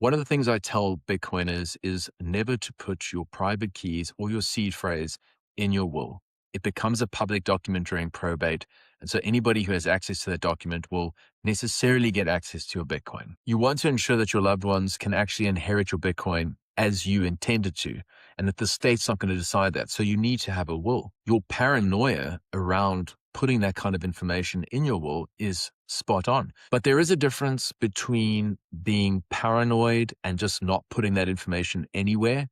One of the things I tell Bitcoiners is never to put your private keys or your seed phrase in your will. It becomes a public document during probate. And so anybody who has access to that document will necessarily get access to your Bitcoin. You want to ensure that your loved ones can actually inherit your Bitcoin as you intended to, and that the state's not going to decide that. So you need to have a will. Your paranoia around putting that kind of information in your will is spot on. But there is a difference between being paranoid and just not putting that information anywhere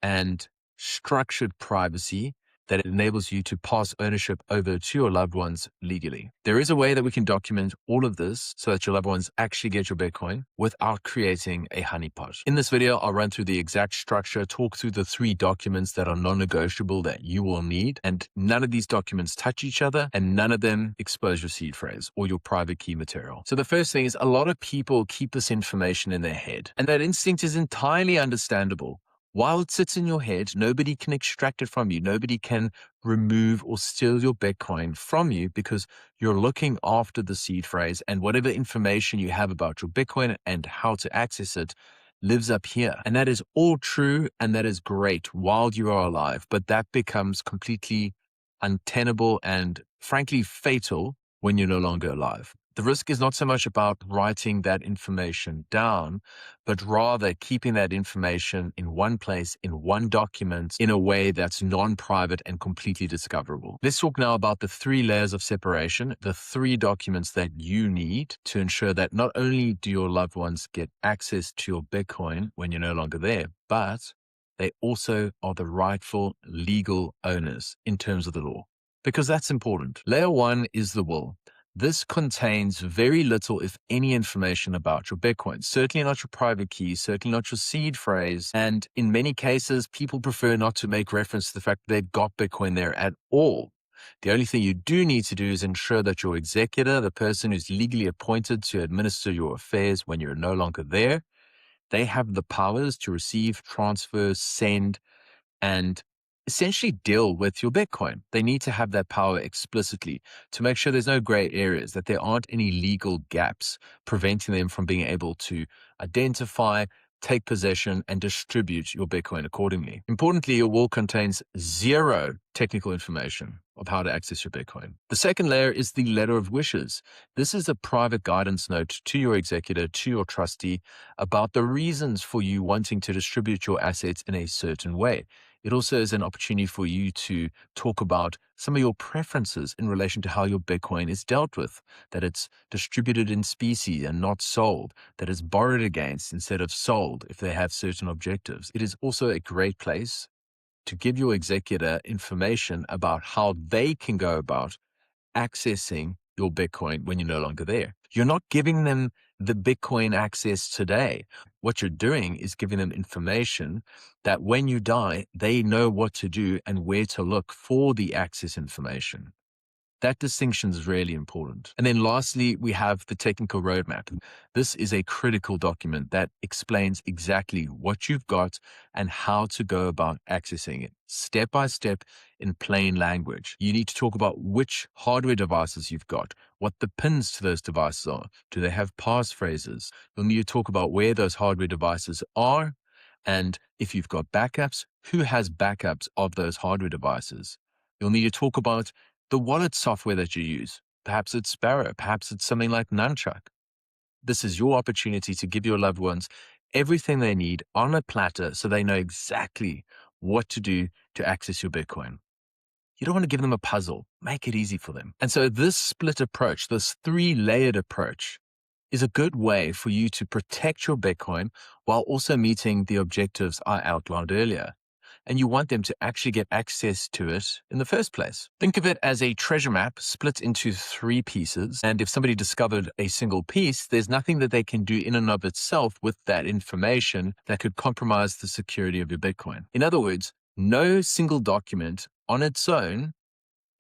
and structured privacy that enables you to pass ownership over to your loved ones legally. There is a way that we can document all of this so that your loved ones actually get your Bitcoin without creating a honeypot. In this video, I'll run through the exact structure, talk through the 3 documents that are non-negotiable that you will need, and none of these documents touch each other and none of them expose your seed phrase or your private key material. So the first thing is a lot of people keep this information in their head, and that instinct is entirely understandable. While it sits in your head, nobody can extract it from you. Nobody can remove or steal your Bitcoin from you because you're looking after the seed phrase, and whatever information you have about your Bitcoin and how to access it lives up here. And that is all true and that is great while you are alive, but that becomes completely untenable and frankly fatal when you're no longer alive. The risk is not so much about writing that information down, but rather keeping that information in one place, in one document, in a way that's non-private and completely discoverable. Let's talk now about the 3 layers of separation, the 3 documents that you need to ensure that not only do your loved ones get access to your Bitcoin when you're no longer there, but they also are the rightful legal owners in terms of the law, because that's important. Layer 1 is the will. This contains very little, if any, information about your Bitcoin. Certainly not your private key, certainly not your seed phrase. And in many cases, people prefer not to make reference to the fact that they've got Bitcoin there at all. The only thing you do need to do is ensure that your executor, the person who's legally appointed to administer your affairs when you're no longer there, they have the powers to receive, transfer, send, and essentially deal with your Bitcoin. They need to have that power explicitly to make sure there's no gray areas, that there aren't any legal gaps preventing them from being able to identify, take possession, and distribute your Bitcoin accordingly. Importantly, your will contains 0 technical information of how to access your Bitcoin. The second layer is the letter of wishes. This is a private guidance note to your executor, to your trustee, about the reasons for you wanting to distribute your assets in a certain way. It also is an opportunity for you to talk about some of your preferences in relation to how your Bitcoin is dealt with, that it's distributed in specie and not sold, that it's borrowed against instead of sold if they have certain objectives. It is also a great place to give your executor information about how they can go about accessing your Bitcoin when you're no longer there. You're not giving them the Bitcoin access today. What you're doing is giving them information that when you die, they know what to do and where to look for the access information. That distinction is really important. And then lastly, we have the technical roadmap. This is a critical document that explains exactly what you've got and how to go about accessing it, step by step in plain language. You need to talk about which hardware devices you've got, what the pins to those devices are. Do they have passphrases? You'll need to talk about where those hardware devices are, and if you've got backups, who has backups of those hardware devices. You'll need to talk about the wallet software that you use. Perhaps it's Sparrow, perhaps it's something like Nunchuck. This is your opportunity to give your loved ones everything they need on a platter so they know exactly what to do to access your Bitcoin. You don't want to give them a puzzle. Make it easy for them. And so this split approach, this 3-layered approach, is a good way for you to protect your Bitcoin while also meeting the objectives I outlined earlier. And you want them to actually get access to it in the first place. Think of it as a treasure map split into 3 pieces. And if somebody discovered a single piece, there's nothing that they can do in and of itself with that information that could compromise the security of your Bitcoin. In other words, no single document on its own,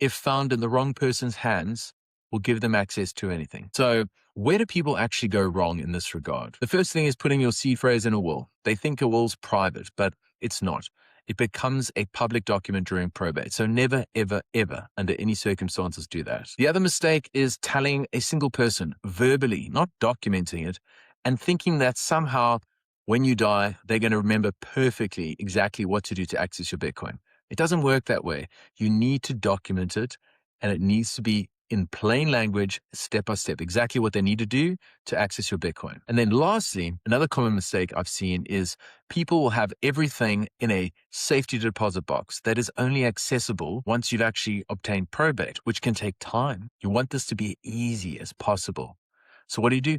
if found in the wrong person's hands, will give them access to anything. So where do people actually go wrong in this regard? The first thing is putting your seed phrase in a will. They think a will's private, but it's not. It becomes a public document during probate. So never, ever, ever, under any circumstances, do that. The other mistake is telling a single person verbally, not documenting it, and thinking that somehow When you die, they're going to remember perfectly exactly what to do to access your Bitcoin. It doesn't work that way. You need to document it, and it needs to be in plain language, step by step, exactly what they need to do to access your Bitcoin. And then lastly, another common mistake I've seen is people will have everything in a safety deposit box that is only accessible once you've actually obtained probate, which can take time. You want this to be easy as possible. So what do?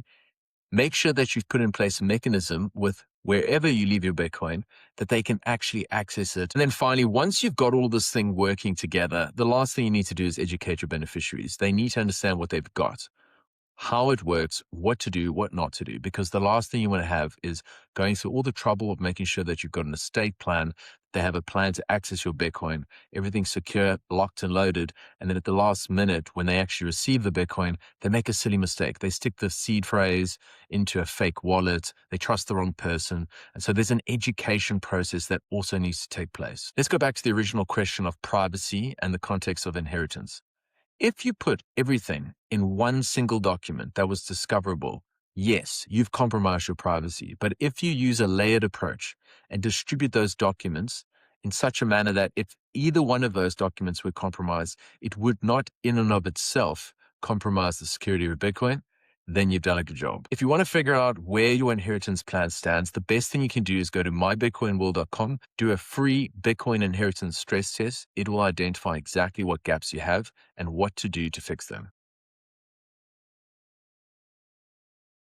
Make sure that you've put in place a mechanism with wherever you leave your Bitcoin that they can actually access it. And then finally, once you've got all this thing working together, the last thing you need to do is educate your beneficiaries. They need to understand what they've got, how it works, what to do, what not to do. Because the last thing you want to have is going through all the trouble of making sure that you've got an estate plan, they have a plan to access your Bitcoin, everything's secure, locked and loaded. And then at the last minute, when they actually receive the Bitcoin, they make a silly mistake. They stick the seed phrase into a fake wallet. They trust the wrong person. And so there's an education process that also needs to take place. Let's go back to the original question of privacy and the context of inheritance. If you put everything in one single document that was discoverable, yes, you've compromised your privacy. But if you use a layered approach and distribute those documents in such a manner that if either one of those documents were compromised, it would not in and of itself compromise the security of Bitcoin, then you've done a good job. If you want to figure out where your inheritance plan stands, the best thing you can do is go to mybitcoinworld.com, do a free Bitcoin inheritance stress test. It will identify exactly what gaps you have and what to do to fix them.